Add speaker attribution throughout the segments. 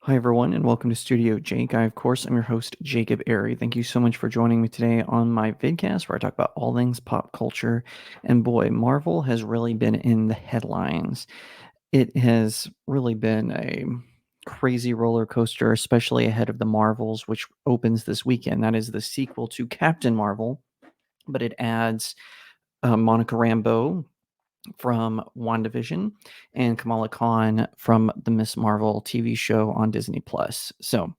Speaker 1: Hi, everyone, and welcome to Studio Jake. I, of course, am your host, Jacob Airy. Thank you so much for joining me today on my vidcast where I talk about all things pop culture. And boy, Marvel has really been in the headlines. It has really been a crazy roller coaster, especially ahead of the Marvels, which opens this weekend. That is the sequel to Captain Marvel, but it adds Monica Rambeau from WandaVision and Kamala Khan from the Miss Marvel TV show on Disney Plus. So,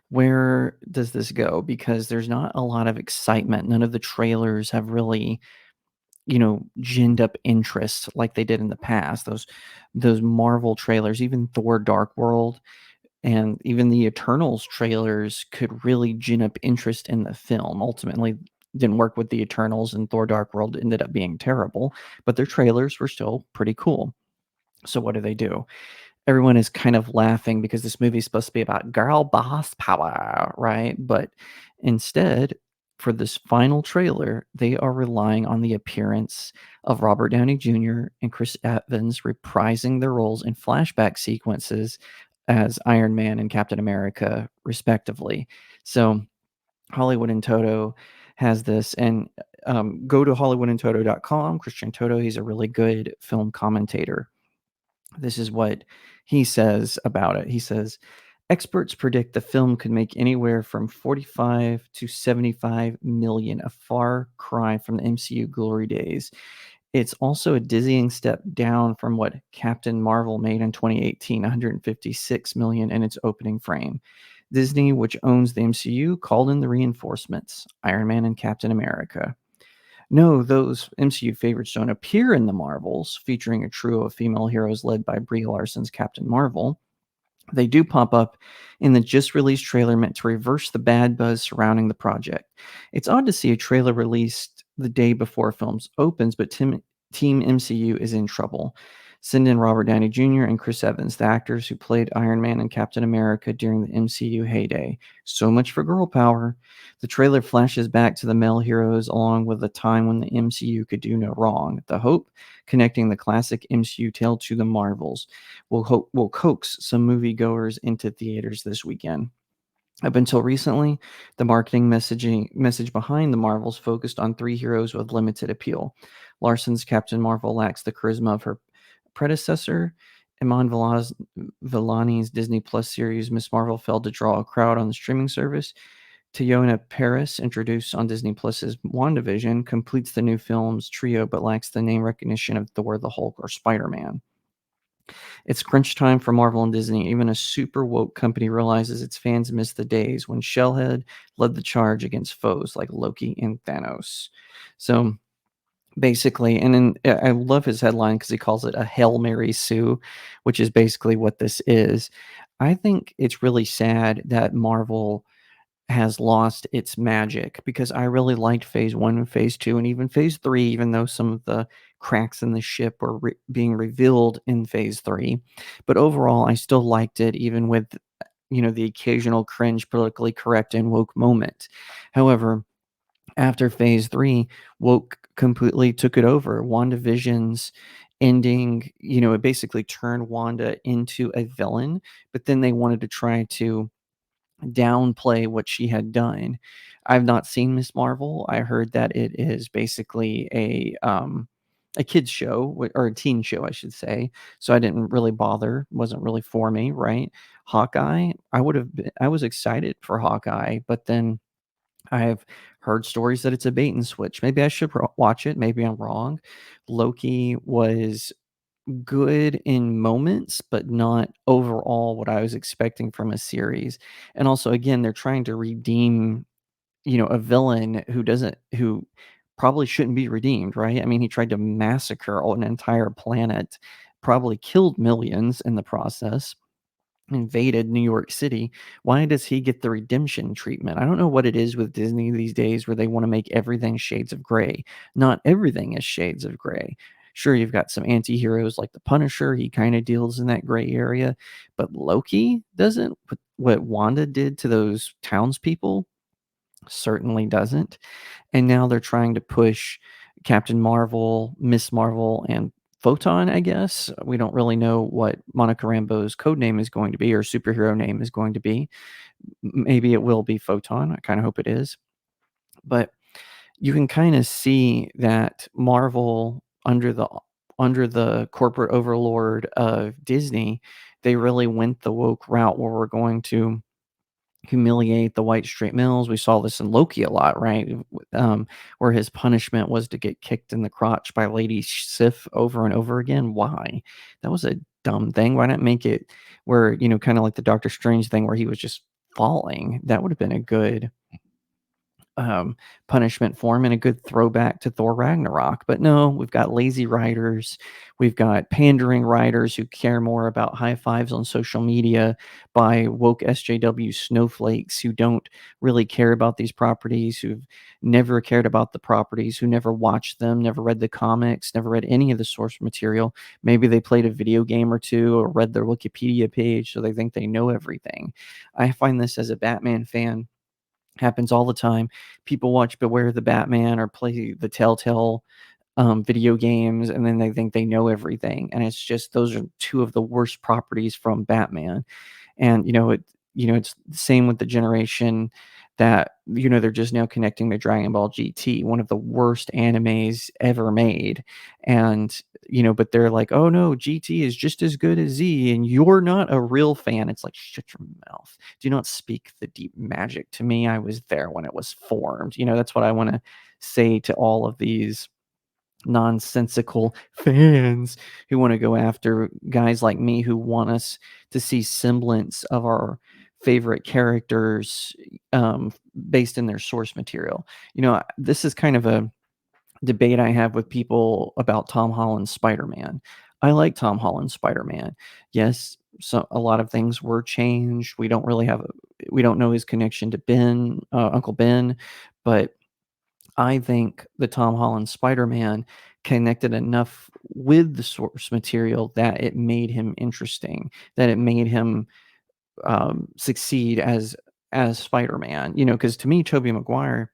Speaker 1: where does this go? Because there's not a lot of excitement. None of the trailers have really, ginned up interest like they did in the past. Those Marvel trailers, even Thor Dark World and even the Eternals trailers could really gin up interest in the film. Ultimately, didn't work with the Eternals, and Thor Dark World ended up being terrible, but their trailers were still pretty cool. So what do? Everyone is kind of laughing because this movie is supposed to be about girl boss power, right? But instead, for this final trailer, they are relying on the appearance of Robert Downey Jr. and Chris Evans reprising their roles in flashback sequences as Iron Man and Captain America, respectively. So Hollywood in Toto has this, and go to hollywoodintoto.com. Christian Toto, he's a really good film commentator. This is what he says about it. He says, experts predict the film could make anywhere from 45 to 75 million, a far cry from the MCU glory days. It's also a dizzying step down from what Captain Marvel made in 2018, 156 million in its opening frame. Disney, which owns the MCU, called in the reinforcements, Iron Man and Captain America. No, those MCU favorites don't appear in the Marvels, featuring a trio of female heroes led by Brie Larson's Captain Marvel. They do pop up in the just released trailer meant to reverse the bad buzz surrounding the project. It's odd to see a trailer released the day before films opens, but Team MCU is in trouble. Send in Robert Downey Jr. and Chris Evans, the actors who played Iron Man and Captain America during the MCU heyday. So much for girl power. The trailer flashes back to the male heroes along with a time when the MCU could do no wrong. The hope connecting the classic MCU tale to the Marvels will coax some moviegoers into theaters this weekend. Up until recently, the marketing message behind the Marvels focused on three heroes with limited appeal. Larson's Captain Marvel lacks the charisma of her predecessor. Vellani's Disney Plus series Miss Marvel failed to draw a crowd on the streaming service. Teyonah Parris, introduced on Disney Plus's WandaVision, completes the new film's trio but lacks the name recognition of Thor, the Hulk, or Spider-Man. It's crunch time for Marvel and Disney. Even a super woke company realizes its fans miss the days when Shellhead led the charge against foes like Loki and Thanos. So basically, and then I love his headline because he calls it a Hail Mary Sue, which is basically what this is. I think it's really sad that Marvel has lost its magic because I really liked phase 1 and phase 2 and even phase 3, even though some of the cracks in the ship were being revealed in phase 3. But overall, I still liked it, even with, the occasional cringe, politically correct, and woke moment. However, after phase 3, woke completely took it over. WandaVision's ending, it basically turned Wanda into a villain, but then they wanted to try to downplay what she had done. I've not seen Miss Marvel. I heard that it is basically a kids show or a teen show, I should say. So I didn't really bother. Wasn't really for me, right? Hawkeye, I was excited for Hawkeye, but then I've heard stories that it's a bait and switch. Maybe I should watch it. Maybe I'm wrong. Loki was good in moments, but not overall what I was expecting from a series. And also, again, they're trying to redeem, a villain who probably shouldn't be redeemed, right? I mean, he tried to massacre an entire planet, probably killed millions in the process, invaded New York City. Why does he get the redemption treatment? I don't know what it is with Disney these days where they want to make everything shades of gray. Not everything is shades of gray. Sure, you've got some anti-heroes like the Punisher. He kind of deals in that gray area, but Loki doesn't. What Wanda did to those townspeople certainly doesn't. And now they're trying to push Captain Marvel, Miss Marvel, and Photon, I guess. We don't really know what Monica Rambeau's code name is going to be or superhero name is going to be. Maybe it will be Photon. I kind of hope it is. But you can kind of see that Marvel under the corporate overlord of Disney, they really went the woke route where we're going to humiliate the white straight males. We saw this in Loki a lot, right? Where his punishment was to get kicked in the crotch by Lady Sif over and over again. Why? That was a dumb thing. Why not make it where, kind of like the Doctor Strange thing where he was just falling? That would have been a good punishment for him and a good throwback to Thor Ragnarok. But no, we've got lazy writers, we've got pandering writers who care more about high fives on social media by woke SJW snowflakes who don't really care about these properties, who've never cared about the properties, who never watched them, never read the comics, never read any of the source material. Maybe they played a video game or two or read their Wikipedia page, so they think they know everything. I find this as a Batman fan happens all the time. People watch Beware the Batman or play the Telltale video games, and then they think they know everything. And it's just those are two of the worst properties from Batman. And it's the same with the generation that they're just now connecting to Dragon Ball GT, one of the worst animes ever made. And but they're like, oh no, GT is just as good as Z, and you're not a real fan. It's like, shut your mouth. Do not speak the deep magic to me. I was there when it was formed. That's what I want to say to all of these nonsensical fans who want to go after guys like me who want us to see semblance of our favorite characters based in their source material. This is kind of a debate I have with people about Tom Holland's Spider-Man. I like Tom Holland's Spider-Man. Yes, so a lot of things were changed. We don't know his connection to Ben, Uncle Ben, but I think the Tom Holland Spider-Man connected enough with the source material that it made him interesting, that it made him succeed as Spider-Man. Because to me, Tobey Maguire,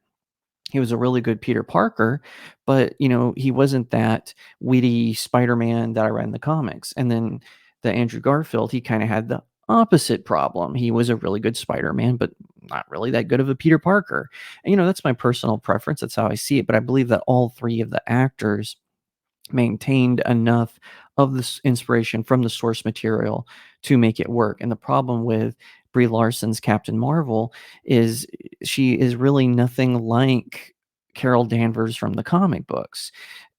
Speaker 1: he was a really good Peter Parker, but he wasn't that witty Spider-Man that I read in the comics. And then the Andrew Garfield, he kind of had the opposite problem. He was a really good Spider-Man, but not really that good of a Peter Parker. And that's my personal preference. That's how I see it. But I believe that all three of the actors maintained enough of this inspiration from the source material to make it work. And the problem with Brie Larson's Captain Marvel is she is really nothing like Carol Danvers from the comic books.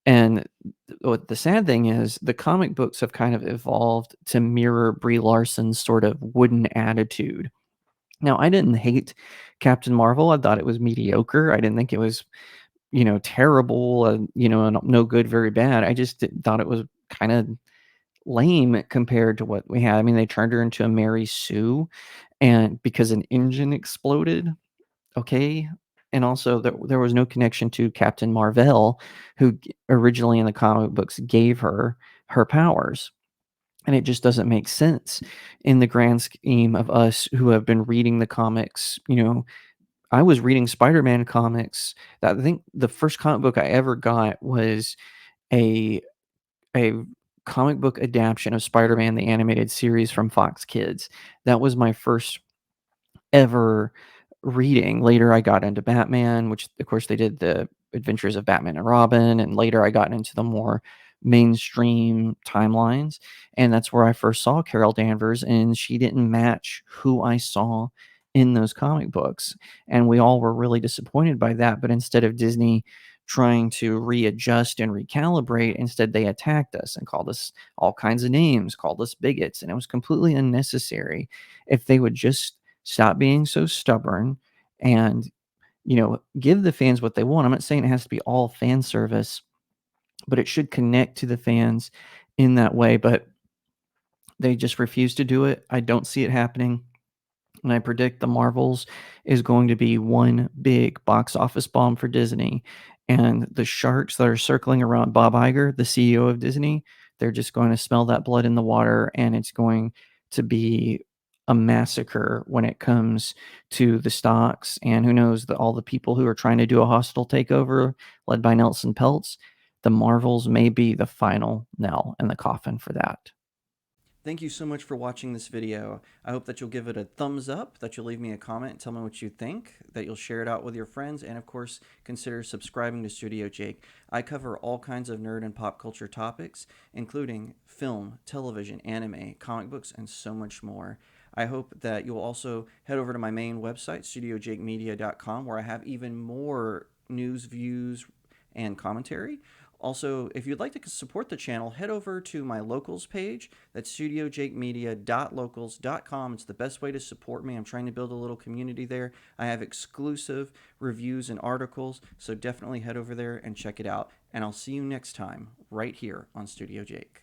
Speaker 1: And what the sad thing is, the comic books have kind of evolved to mirror Brie Larson's sort of wooden attitude. Now, I didn't hate Captain Marvel. I thought it was mediocre. I didn't think it was terrible, no good, very bad. I just thought it was kind of lame compared to what we had. I mean, they turned her into a Mary Sue, and because an engine exploded, okay. And also, there was no connection to Captain Marvel, who originally in the comic books gave her her powers. And it just doesn't make sense in the grand scheme of us who have been reading the comics. I was reading Spider-Man comics. I think the first comic book I ever got was a a comic book adaptation of Spider-Man the animated series from Fox Kids. That was my first ever reading. Later, I got into Batman, which of course they did the Adventures of Batman and Robin, and later I got into the more mainstream timelines, and that's where I first saw Carol Danvers, and she didn't match who I saw in those comic books, and we all were really disappointed by that. But instead of Disney trying to readjust and recalibrate, instead they attacked us and called us all kinds of names, called us bigots, and it was completely unnecessary. If they would just stop being so stubborn and give the fans what they want. I'm not saying it has to be all fan service, but it should connect to the fans in that way. But they just refuse to do it. I don't see it happening. And I predict the Marvels is going to be one big box office bomb for Disney. And the sharks that are circling around Bob Iger, the CEO of Disney, they're just going to smell that blood in the water, and it's going to be a massacre when it comes to the stocks. And who knows, all the people who are trying to do a hostile takeover led by Nelson Peltz, the Marvels may be the final nail in the coffin for that. Thank you so much for watching this video. I hope that you'll give it a thumbs up, that you'll leave me a comment and tell me what you think, that you'll share it out with your friends, and of course, consider subscribing to StudioJake. I cover all kinds of nerd and pop culture topics, including film, television, anime, comic books, and so much more. I hope that you'll also head over to my main website, StudioJakeMedia.com, where I have even more news, views, and commentary. Also, if you'd like to support the channel, head over to my locals page. That's studiojakemedia.locals.com. It's the best way to support me. I'm trying to build a little community there. I have exclusive reviews and articles, so definitely head over there and check it out. And I'll see you next time right here on Studio Jake.